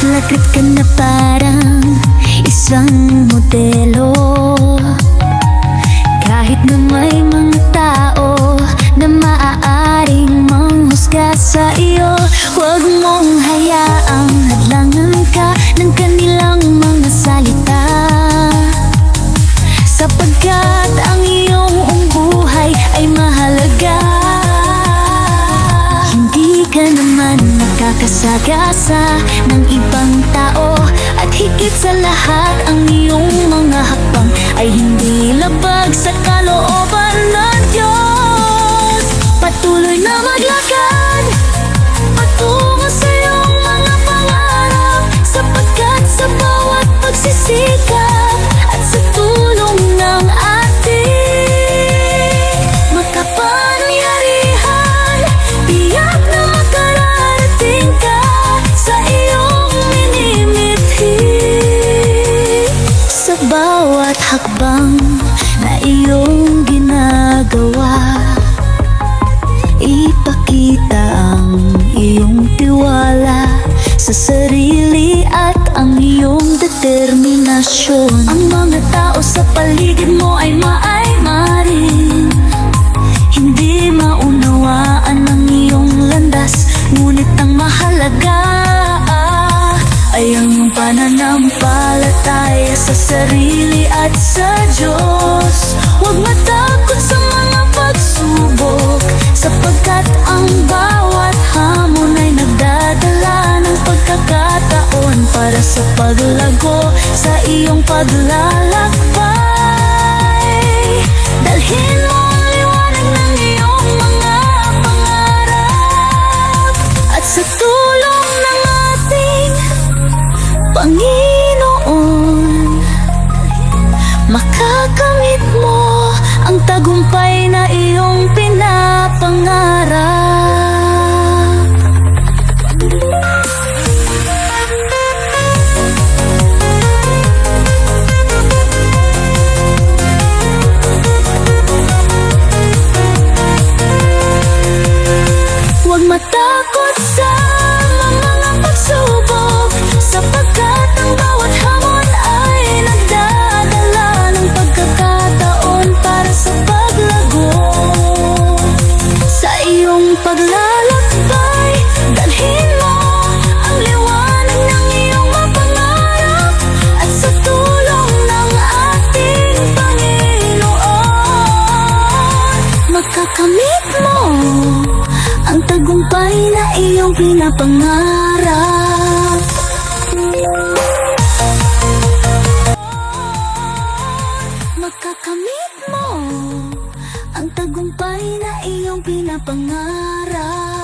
Lagrit ka na parang isang modelo. Kahit na may mga tao na maaaring manghusga sa iyo, huwag mong hayaang hadlangan ka ng kanilang mga salita, sapagkat ang iyong buhay ay mahalaga. Hindi ka naman nakakasagasa ng ibang tao, at higit sa lahat ang iyong mga hakbang ay hindi labag sa kalooban ng Diyos. Patuloy na maglakad patungo sa iyong mga pangarap, sapagkat sa bawat pagsisikap at sa tulong ng ating makapangyarihan, tiyak na makararating ka sa iyong minimithi. Sa bawat hakbang na iyong ginagawa, ipakita ang iyong tiwala sa sarili at ang iyong determinasyon. Ang mga tao sa paligid mo ay maaaring hindi maunawaan ang iyong landas, ngunit ang mahalaga ay ang iyong pananampalataya sa sarili at sa Diyos. Huwag matakot sa mga pagsubok, sapagkat ang bawat hamon ay nagdadala ng pagkakataon para sa paglago sa iyong paglalakbay. Dalhin mo ang liwanag ng iyong mga pangarap, at sa tulong ng ating Panginoon, makakamit mo ang tagumpay na iyong pinapangarap. Huwag matakot sa mga pagsubok, sapagkat ang bawat hamon ay nagdadala ng pagkakataon para sa paglago sa iyong paglalakbay. Dalhin mo ang liwanag ng iyong mapangarap, at sa tulong ng ating Panginoon, makakamit mo ang tagumpay na iyong pinapangarap. Makakamit mo ang tagumpay na iyong pinapangarap.